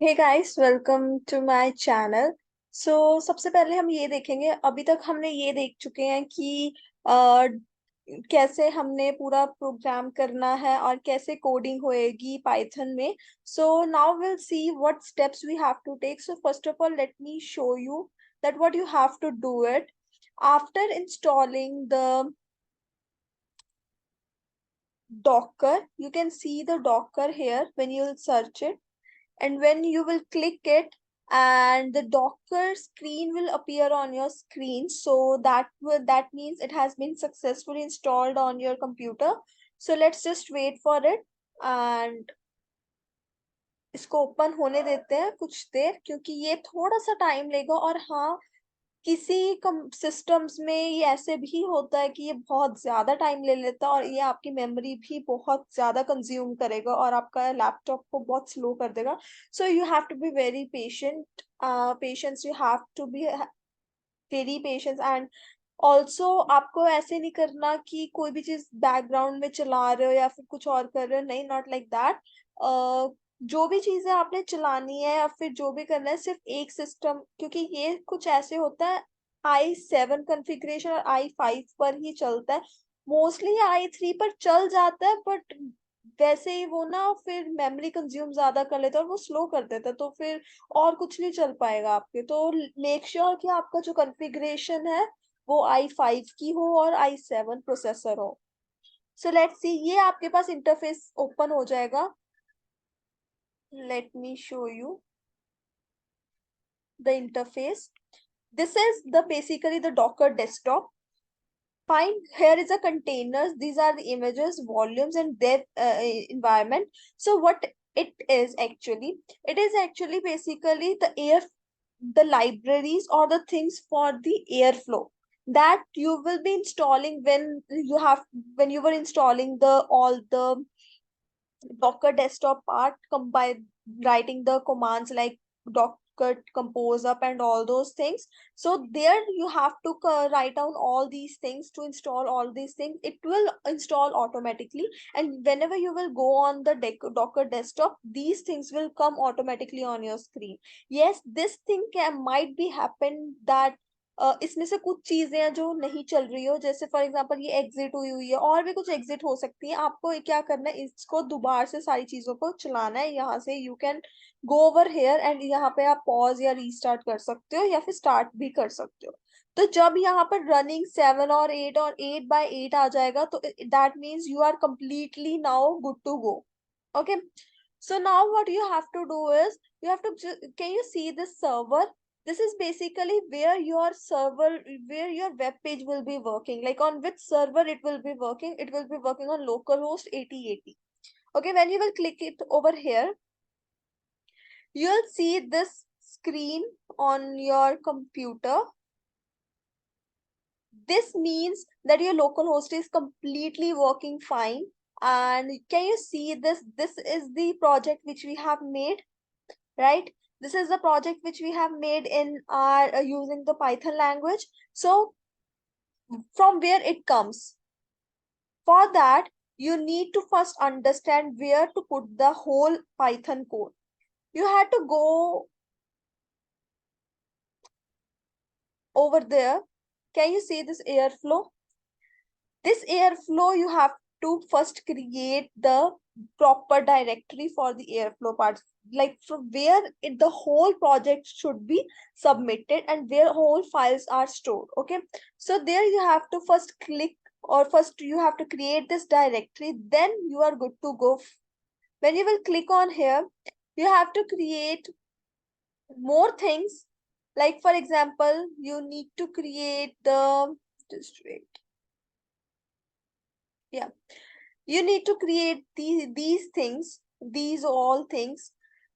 Hey guys, welcome to my channel. सबसे पहले हम ये देखेंगे। अभी तक हमने ये देख चुके हैं कि कैसे हमने पूरा प्रोग्राम करना है और कैसे कोडिंग होएगी पाइथन में। Now will see what steps we have to take. So first of all let me show you that what you have to do it after installing the Docker. You can see the Docker here when you'll search it, and when you will click it, and the Docker screen will appear on your screen. So that means it has been successfully installed on your computer. So let's just wait for it, and इसको open होने देते हैं कुछ देर, क्योंकि ये थोड़ा सा time लेगा। और हाँ, किसी सिस्टम्स में ये ऐसे भी होता है कि ये बहुत ज्यादा टाइम ले लेता है और ये आपकी मेमोरी भी बहुत ज्यादा कंज्यूम करेगा और आपका लैपटॉप को बहुत स्लो कर देगा। So you have to be very patient. Patience, you have to be very patience. And also आपको ऐसे नहीं करना कि कोई भी चीज बैकग्राउंड में चला रहे हो या फिर कुछ और कर रहे हो। नहीं, नॉट लाइक दैट। जो भी चीजें आपने चलानी है या फिर जो भी करना है, सिर्फ एक सिस्टम, क्योंकि ये कुछ ऐसे होता है, i7 कॉन्फ़िगरेशन और i5 पर ही चलता है। मोस्टली i3 पर चल जाता है, बट वैसे ही वो ना फिर मेमोरी कंज्यूम ज्यादा कर लेता है और वो स्लो कर देता है, तो फिर और कुछ नहीं चल पाएगा आपके। तो मेक श्योर कि आपका जो कॉन्फ़िगरेशन है वो i5 की हो और i7 प्रोसेसर हो। सो लेट्स सी, ये आपके पास इंटरफेस ओपन हो जाएगा। Let me show you the interface. This is the basically the Docker desktop. Fine, here is a containers. These are the images, volumes, and their environment. So what it is actually basically the libraries or the things for the Airflow that you will be installing when you were installing the all the Docker desktop part, by writing the commands like Docker compose up and all those things. So there you have to write down all these things to install all these things. It will install automatically, and whenever you will go on the Docker desktop, these things will come automatically on your screen. Yes, this thing might be happen that इसमें से कुछ चीजें हैं जो नहीं चल रही हो, जैसे फॉर एग्जांपल ये एग्जिट हुई हुई है, और भी कुछ एग्जिट हो सकती है। आपको क्या करना है, इसको दोबारा से सारी चीजों को चलाना है। यहाँ से you can go over here and यहाँ पे आप पॉज या रीस्टार्ट कर सकते हो या फिर स्टार्ट भी कर सकते हो। तो जब यहाँ पर रनिंग 7 और 8 और 8 by 8 आ जाएगा, तो that means you are completely now good to go. Okay, so now what you have to do is you have to can you see this server? This is basically where your server, where your web page will be working, like on which server it will be working. It will be working on localhost 8080. Okay, when you will click it over here, you'll see this screen on your computer. This means that your localhost is completely working fine. And can you see this? This is the project which we have made, right? This is the project which we have made in our using the Python language. So from where it comes, for that you need to first understand where to put the whole Python code. You had to go over there. Can you see this Airflow? This Airflow, you have to first create the proper directory for the Airflow parts, like from where the whole project should be submitted and where whole files are stored. Okay, so there you have to first click, or first you have to create this directory, then you are good to go. When you will click on here, you have to create more things. Like for example, you need to create the, just wait, yeah, you need to create these things, these all things.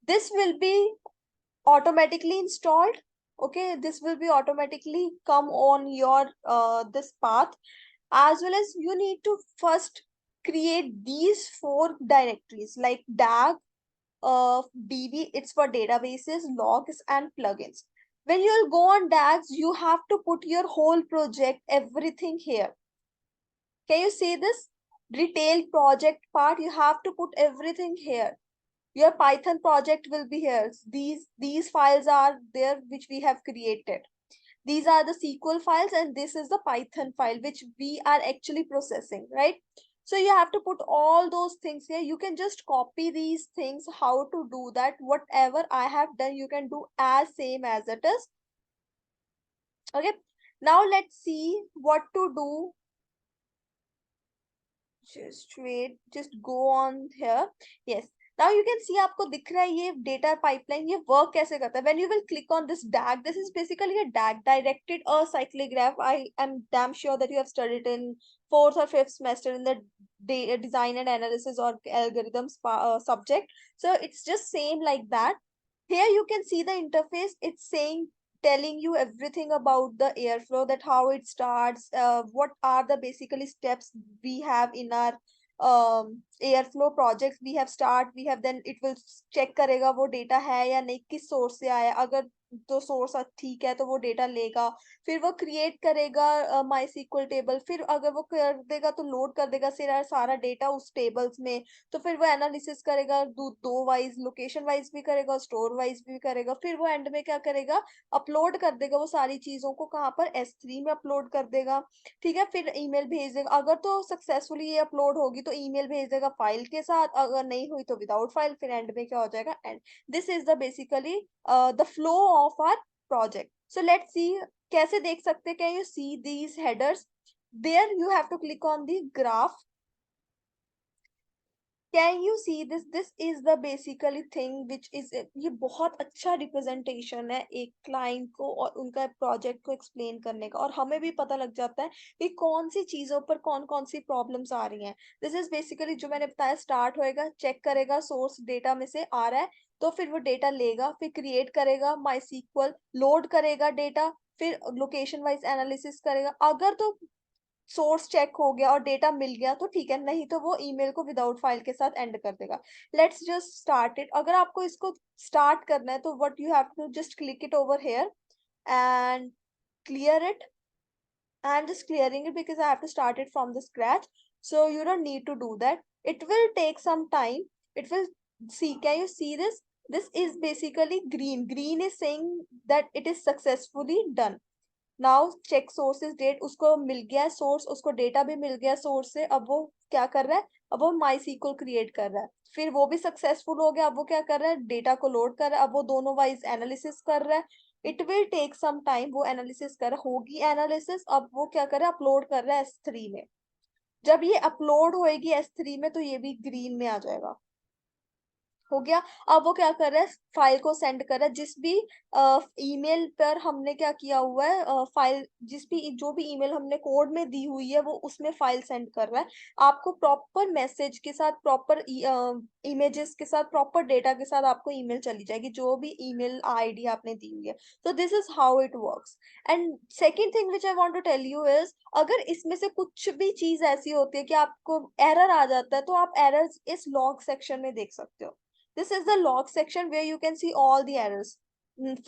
This will be automatically installed. Okay, this will be automatically come on your this path. As well as you need to first create these four directories like DAG, DB, it's for databases, logs, and plugins. When you'll go on DAGs, you have to put your whole project, everything here. Can you see this? Retail project part, you have to put everything here. Your Python project will be here. These files are there which we have created. These are the SQL files, and this is the Python file which we are actually processing, right? So you have to put all those things here. You can just copy these things. How to do that? Whatever I have done, you can do as same as it is. Okay, now let's see what to do. Just wait, just go on here. Yes, now you can see आपको दिख रहा है ये data pipeline, ये work कैसे करता है. When you will click on this DAG, this is basically a DAG, directed acyclic graph. I am damn sure that you have studied in fourth or fifth semester in the design and analysis or algorithms subject. So it's just same like that. Here you can see the interface. It's saying, telling you everything about the airflow, that how it starts, what are the basically steps we have in our airflow projects. We have start, we have, then it will check करेगा वो data है या नहीं, किस source से आया. अगर तो सोर्स ठीक है तो वो डेटा लेगा, फिर वो क्रिएट करेगा माई सीक्वल टेबल. फिर अगर वो कर देगा तो लोड कर देगा सारा डेटा उस टेबल्स में. तो फिर वो एनालिसिस करेगा, दो वाइज, लोकेशन वाइज भी करेगा, स्टोर वाइज भी करेगा. फिर वो एंड में क्या करेगा, अपलोड कर देगा वो सारी चीजों को. कहाँ पर? S3 में अपलोड कर देगा. ठीक है, फिर ईमेल भेज देगा. अगर तो सक्सेसफुली ये अपलोड होगी तो ईमेल भेज देगा फाइल के साथ, अगर नहीं हुई तो विदाउट फाइल. फिर एंड में क्या हो जाएगा, and. This is the basically the flow of our project. So let's see कैसे देख सकते. Can you see these headers? There you have to click on the graph. Can you see this? This is the basically thing which is, ये बहुत अच्छा representation है एक client को और उनका प्रोजेक्ट को एक्सप्लेन करने का. और हमें भी पता लग जाता है कि कौन सी चीजों पर कौन कौन सी प्रॉब्लम्स आ रही हैं. दिस इज बेसिकली जो मैंने बताया, स्टार्ट होएगा, चेक करेगा सोर्स डेटा में से आ रहा है, तो फिर वो डेटा लेगा, फिर क्रिएट करेगा माई सीक्वल, लोड करेगा डेटा, फिर लोकेशन वाइज एनालिसिस करेगा. अगर तो सोर्स चेक हो गया और डेटा मिल गया तो ठीक है, नहीं तो वो ईमेल को विदाउट फाइल के साथ एंड कर देगा. Let's just start it. अगर आपको इसको स्टार्ट करना है तो what you have to just click it over here and clear it. I'm just clearing it because I have to start it from the scratch. So you don't need to do that. It will take some time. It will see. Can you see this? This is basically green. Green is saying that it is successfully done. Now check sources date, उसको मिल गया है source, उसको data भी मिल गया source से. अब वो क्या कर रहा है, अब वो माई सीक्वल क्रिएट कर रहा है. फिर वो भी सक्सेसफुल हो गया. अब वो क्या कर रहा है, डेटा को लोड कर रहा है. अब वो दोनों वाइज एनालिसिस कर रहा है. It will take some time. वो एनालिसिस कर होगी एनालिसिस. अब वो क्या कर रहा है, अपलोड कर रहा है S3 में. जब ये अपलोड होएगी S3 में तो ये भी ग्रीन में आ जाएगा. हो गया. अब वो क्या कर रहा है, फाइल को सेंड कर रहा है. जिस भी ईमेल पर हमने क्या किया हुआ है, फाइल जिस भी जो भी ईमेल हमने कोड में दी हुई है वो उसमें फाइल सेंड कर रहा है. आपको प्रॉपर मैसेज के साथ, प्रॉपर इमेजेस के साथ, प्रॉपर डेटा के साथ आपको ईमेल चली जाएगी, जो भी ईमेल आईडी आपने दी हुई है. तो this is how it works. And second thing which I want to tell you is, अगर इसमें से कुछ भी चीज ऐसी होती है कि आपको एरर आ जाता है तो आप एरर इस लॉग सेक्शन में देख सकते हो. This is the log section where you can see all the errors.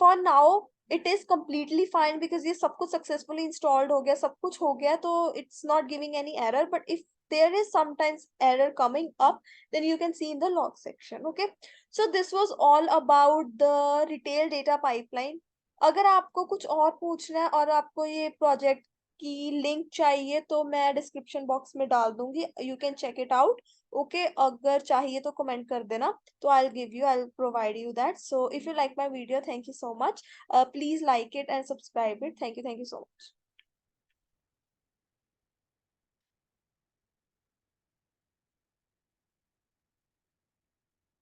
For now, it is completely fine because ये सब कुछ successfully installed हो गया, सब कुछ हो गया, तो it's not giving any error. But if there is sometimes error coming up, then you can see in the log section. Okay, so this was all about the retail data pipeline. अगर आपको कुछ और पूछना है और आपको ये project की लिंक चाहिए तो मैं डिस्क्रिप्शन बॉक्स में डाल दूंगी. You can check it out. Okay, अगर चाहिए तो कमेंट कर देना. So I'll provide you that. So if you like my video, thank you so much. Please like it and subscribe it. Thank you so much.